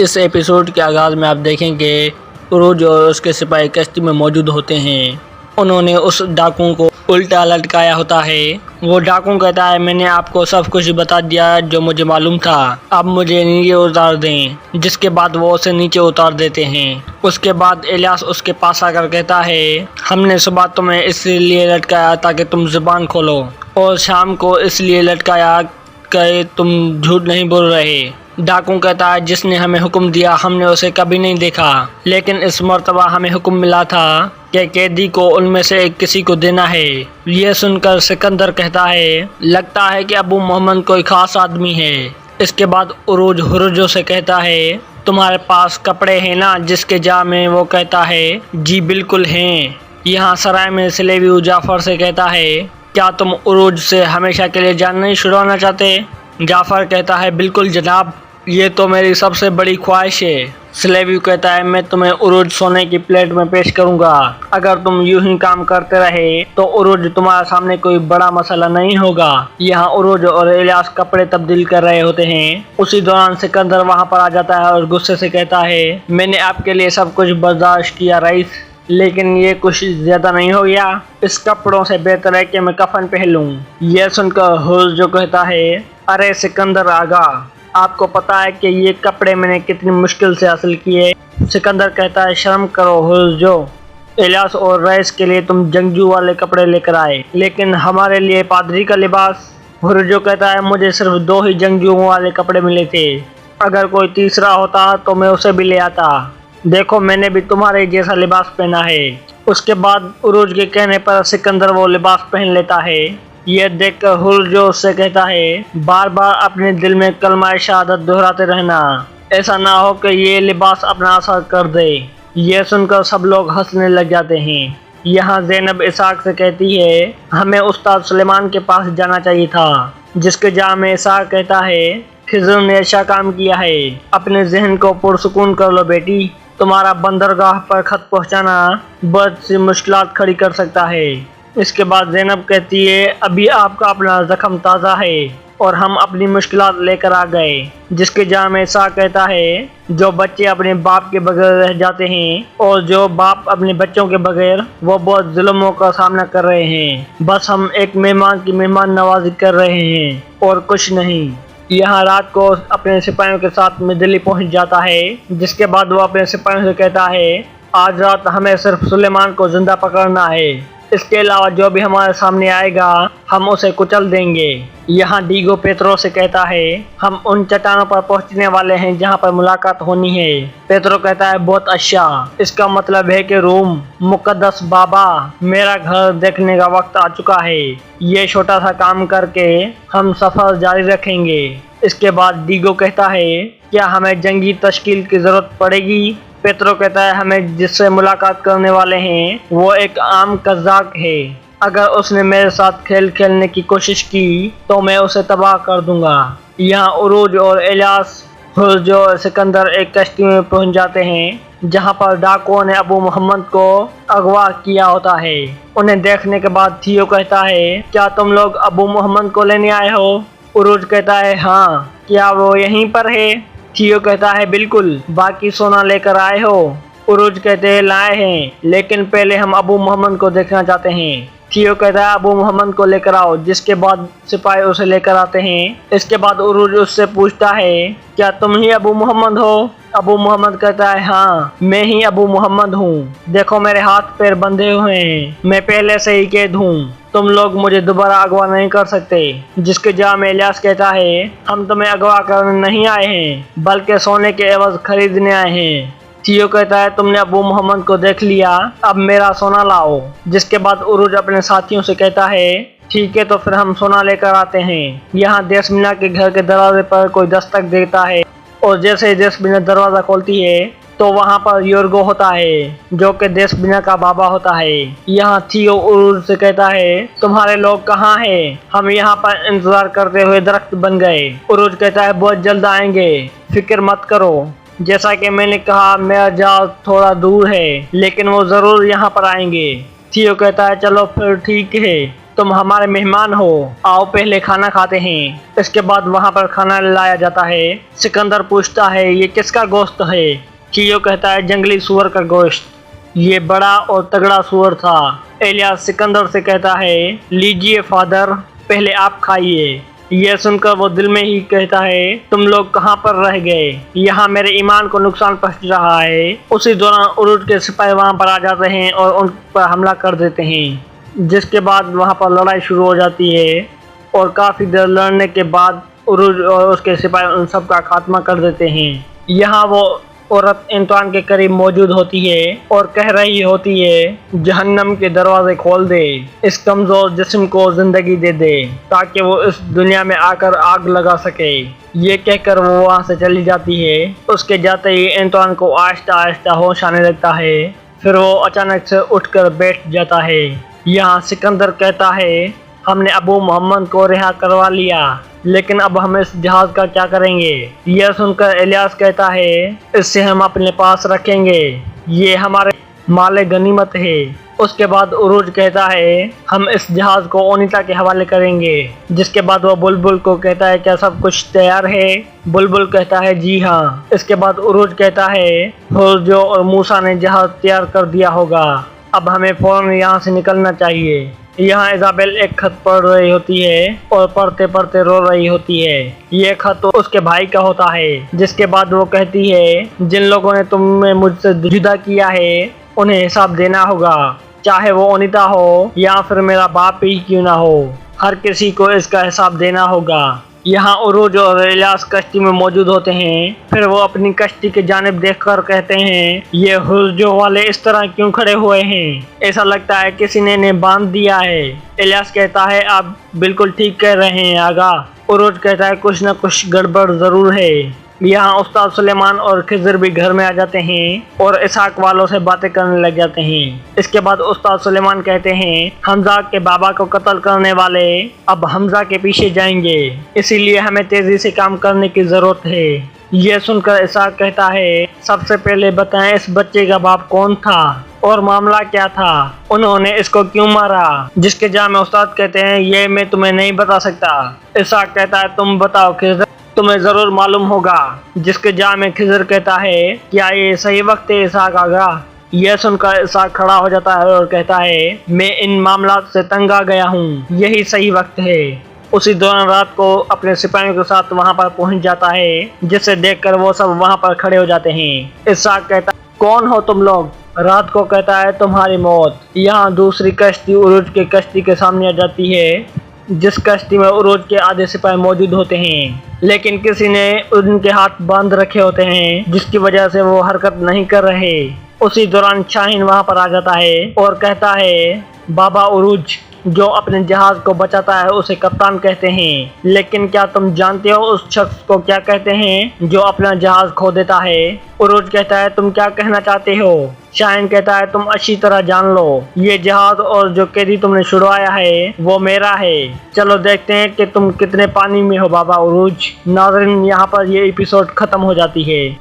इस एपिसोड के आगाज़ में आप देखेंगे रोज और उसके सिपाही कश्ती में मौजूद होते हैं। उन्होंने उस डाकू को उल्टा लटकाया होता है। वो डाकू कहता है, मैंने आपको सब कुछ बता दिया जो मुझे मालूम था, अब मुझे नीचे उतार दें। जिसके बाद वो उसे नीचे उतार देते हैं। उसके बाद इलियास उसके पास आकर कहता है, हमने सुबह तुम्हें इसलिए लटकाया ताकि तुम जुबान खोलो, और शाम को इसलिए लटकाया कि तुम झूठ नहीं बोल रहे। डाकू कहता है, जिसने हमें हुक्म दिया हमने उसे कभी नहीं देखा, लेकिन इस मर्तबा हमें हुक्म मिला था कि कैदी को उनमें से किसी को देना है। यह सुनकर सिकंदर कहता है, लगता है कि अबू मोहम्मद कोई खास आदमी है। इसके बाद उरूज हुर्रजो से कहता है, तुम्हारे पास कपड़े हैं ना? जिसके जा में वो कहता है, जी बिल्कुल हैं। यहाँ सराय में स्लेवी जाफर से कहता है, क्या तुम उरूज से हमेशा के लिए जान नहीं छुड़वाना चाहते? जाफर कहता है, बिल्कुल जनाब, ये तो मेरी सबसे बड़ी ख्वाहिश है। स्लेवी कहता है, मैं तुम्हें उरूज सोने की प्लेट में पेश करूंगा। अगर तुम यूं ही काम करते रहे तो उरूज तुम्हारे सामने कोई बड़ा मसला नहीं होगा। यहाँ उरूज और इलियास कपड़े तब्दील कर रहे होते हैं। उसी दौरान सिकंदर वहाँ पर आ जाता है और गुस्से से कहता है, मैंने आपके लिए सब कुछ बर्दाश्त किया रईस, लेकिन ये कुछ ज्यादा नहीं हो गया? इस कपड़ों से बेहतर है कि मैं कफन पहन लूं। यह सुनकर हुर्रजो कहता है, अरे सिकंदर आगा, आपको पता है कि ये कपड़े मैंने कितनी मुश्किल से हासिल किए। सिकंदर कहता है, शर्म करो हुर्रजो, इलियास और रईस के लिए तुम जंगजू वाले कपड़े लेकर आए, लेकिन हमारे लिए पादरी का लिबास। हुर्रजो कहता है, मुझे सिर्फ 2 ही जंगजुओं वाले कपड़े मिले थे, अगर कोई तीसरा होता तो मैं उसे भी ले आता। देखो, मैंने भी तुम्हारे जैसा लिबास पहना है। उसके बाद उरूज के कहने पर सिकंदर वो लिबास पहन लेता है। यह देखकर हुर्रजो उससे कहता है, बार बार अपने दिल में कलमा शहादत दोहराते रहना, ऐसा ना हो कि ये लिबास अपना असर कर दे। यह सुनकर सब लोग हंसने लग जाते हैं। यहाँ ज़ैनब इसाक से कहती है, हमें उस्ताद सुलेमान के पास जाना चाहिए था। जिसके जा में इसाक कहता है, खिज़र ने अच्छा काम किया है, अपने जहन को पुरसुकून कर लो बेटी। तुम्हारा बंदरगाह पर खत पहुँचाना बहुत सी मुश्किलात खड़ी कर सकता है। इसके बाद ज़ैनब कहती है, अभी आपका अपना जख्म ताज़ा है और हम अपनी मुश्किलात लेकर आ गए। जिसके जा में सा कहता है, जो बच्चे अपने बाप के बगैर रह जाते हैं और जो बाप अपने बच्चों के बगैर, वो बहुत जुल्मों का सामना कर रहे हैं। बस हम एक मेहमान की मेहमान नवाजी कर रहे हैं और कुछ नहीं। यहाँ रात को अपने सिपाहियों के साथ में दिल्ली पहुँच जाता है। जिसके बाद वो अपने सिपाहियों से कहता है, आज रात हमें सिर्फ सुलेमान को जिंदा पकड़ना है, इसके अलावा जो भी हमारे सामने आएगा हम उसे कुचल देंगे। यहाँ डीगो पेत्रो से कहता है, हम उन चट्टानों पर पहुँचने वाले हैं जहाँ पर मुलाकात होनी है। पेत्रो कहता है, बहुत अच्छा, इसका मतलब है कि रोम मुकद्दस बाबा, मेरा घर देखने का वक्त आ चुका है। ये छोटा सा काम करके हम सफर जारी रखेंगे। इसके बाद डीगो कहता है, क्या हमें जंगी तश्कील की जरूरत पड़ेगी? पेत्रो कहता है, हमें जिससे मुलाकात करने वाले हैं वो एक आम कज़ाक है। अगर उसने मेरे साथ खेल खेलने की कोशिश की तो मैं उसे तबाह कर दूंगा। यहाँ उरूज और इलियास, हुर्रजो और सिकंदर एक कश्ती में पहुंच जाते हैं जहाँ पर डाकुओं ने अबू मोहम्मद को अगवा किया होता है। उन्हें देखने के बाद थियो कहता है, क्या तुम लोग अबू मोहम्मद को लेने आए हो? उरूज कहता है, हाँ, क्या वो यहीं पर है? थियो कहता है, बिल्कुल, बाकी सोना लेकर आए हो? उरूज कहते हैं, लाए हैं, लेकिन पहले हम अबू मोहम्मद को देखना चाहते हैं। थियो कहता है, अबू मोहम्मद को लेकर आओ। जिसके बाद सिपाही उसे लेकर आते हैं। इसके बाद उरूज उससे पूछता है, क्या तुम ही अबू मोहम्मद हो? अबू मोहम्मद कहता है, हाँ, मैं ही अबू मोहम्मद हूँ। देखो, मेरे हाथ पैर बंधे हुए हैं, मैं पहले से ही कैद हूँ, तुम लोग मुझे दोबारा अगवा नहीं कर सकते। जिसके जा में इलियास कहता है, हम तुम्हें अगवा करने नहीं आए हैं, बल्कि सोने के एवज खरीदने आए हैं। थियो कहता है, तुमने अबू मोहम्मद को देख लिया, अब मेरा सोना लाओ। जिसके बाद उरूज अपने साथियों से कहता है, ठीक है, तो फिर हम सोना लेकर आते हैं। यहाँ देशमिना के घर के दरवाजे पर कोई दस्तक देता है और जैसे ही देशमिना दरवाजा खोलती है तो वहाँ पर योर्गो होता है, जो कि देशमिना का बाबा होता है। यहाँ थियो उरूज से कहता है, तुम्हारे लोग कहाँ हैं? हम यहाँ पर इंतजार करते हुए दरख्त बन गए। उरूज कहता है, बहुत जल्द आएंगे, फिक्र मत करो। जैसा कि मैंने कहा, मेरा जहाज थोड़ा दूर है, लेकिन वो जरूर यहाँ पर आएंगे। थियो कहता है, चलो फिर ठीक है। तुम हमारे मेहमान हो, आओ पहले खाना खाते हैं। इसके बाद वहाँ पर खाना लाया जाता है। सिकंदर पूछता है ये किसका गोश्त है? चियो कहता है जंगली सुअर का गोश्त। ये बड़ा और तगड़ा सुअर था। इलियास सिकंदर से कहता है लीजिए फादर, पहले आप खाइए। यह सुनकर वो दिल में ही कहता है तुम लोग कहाँ पर रह गए, यहाँ मेरे ईमान को नुकसान पहुँच रहा है। उसी दौरान उरुज के सिपाही वहाँ पर आ जाते हैं और उन पर हमला कर देते हैं, जिसके बाद वहाँ पर लड़ाई शुरू हो जाती है। और काफ़ी देर लड़ने के बाद उरुज और उसके सिपाही उन सब का खात्मा कर देते हैं। यहाँ वो औरत एंटवान के करीब मौजूद होती है और कह रही होती है जहन्नम के दरवाजे खोल दे, इस कमजोर जिस्म को जिंदगी दे दे ताकि वो इस दुनिया में आकर आग लगा सके। ये कहकर वो वहाँ से चली जाती है। उसके जाते ही एंटवान को आहिस्ता आहिस्ता होश आने लगता है। फिर वो अचानक से उठकर बैठ जाता है। यहाँ सिकंदर कहता है हमने अबू मोहम्मद को रिहा करवा लिया, लेकिन अब हम इस जहाज का क्या करेंगे? यह सुनकर इलियास कहता है इससे हम अपने पास रखेंगे, ये हमारे माले गनीमत है। उसके बाद उरुज कहता है हम इस जहाज को ओनिता के हवाले करेंगे। जिसके बाद वो बुलबुल को कहता है क्या सब कुछ तैयार है? बुलबुल कहता है जी हाँ। इसके बाद उरुज कहता है हुर्जो और मूसा ने जहाज तैयार कर दिया होगा, अब हमें फौरन यहाँ से निकलना चाहिए। यहाँ इजाबेल एक खत पढ़ रही होती है और पढ़ते पढ़ते रो रही होती है। ये खत तो उसके भाई का होता है। जिसके बाद वो कहती है जिन लोगों ने तुम्हें मुझसे जुदा किया है उन्हें हिसाब देना होगा, चाहे वो ओनिता हो या फिर मेरा बाप ही क्यों ना हो, हर किसी को इसका हिसाब देना होगा। यहाँ उरुज और इलियास कश्ती में मौजूद होते हैं। फिर वो अपनी कश्ती की जानिब देखकर कहते हैं ये हुर्जो वाले इस तरह क्यों खड़े हुए हैं? ऐसा लगता है किसी ने इन्हें बांध दिया है। इलियास कहता है आप बिल्कुल ठीक कह रहे हैं आगा। उरुज कहता है कुछ न कुछ गड़बड़ जरूर है। यहाँ उस्ताद सुलेमान और खिज़र भी घर में आ जाते हैं और इसहाक वालों से बातें करने लग जाते हैं। इसके बाद उस्ताद सुलेमान कहते हैं हमजा के बाबा को कत्ल करने वाले अब हमजा के पीछे जाएंगे, इसीलिए हमें तेजी से काम करने की जरूरत है। यह सुनकर इसहाक कहता है सबसे पहले बताएं इस बच्चे का बाप कौन था और मामला क्या था, उन्होंने इसको क्यों मारा? जिसके जवाब में उस्ताद कहते हैं ये मैं तुम्हें नहीं बता सकता। इसहाक कहता है तुम बताओ खिज़र, तुम्हें जरूर मालूम होगा। जिसके जवाब में खिज़र कहता है क्या ये सही वक्त है इसहाक आगा? यह सुनकर इसहाक खड़ा हो जाता है और कहता है मैं इन मामलात से तंग आ गया हूँ, यही सही वक्त है। उसी दौरान रात को अपने सिपाहियों के साथ वहाँ पर पहुँच जाता है, जिसे देखकर वो सब वहाँ पर खड़े हो जाते हैं। इसहाक कहता है कौन हो तुम लोग? रात को कहता है तुम्हारी मौत। यहाँ दूसरी कश्ती उरुज के कश्ती के सामने आ जाती है, जिस कश्ती में उरुज के आधे सिपाही मौजूद होते हैं, लेकिन किसी ने उनके हाथ बांध रखे होते हैं, जिसकी वजह से वो हरकत नहीं कर रहे। उसी दौरान शाहीन वहां पर आ जाता है और कहता है बाबा उरुज जो अपने जहाज को बचाता है उसे कप्तान कहते हैं, लेकिन क्या तुम जानते हो उस शख्स को क्या कहते हैं जो अपना जहाज खो देता है? उरुज कहता है तुम क्या कहना चाहते हो? शाहीन कहता है तुम अच्छी तरह जान लो ये जहाज और जो कैदी तुमने छुड़वाया है वो मेरा है। चलो देखते हैं कि तुम कितने पानी में हो बाबा उरुज। नाज़रीन यहाँ पर ये एपिसोड खत्म हो जाती है।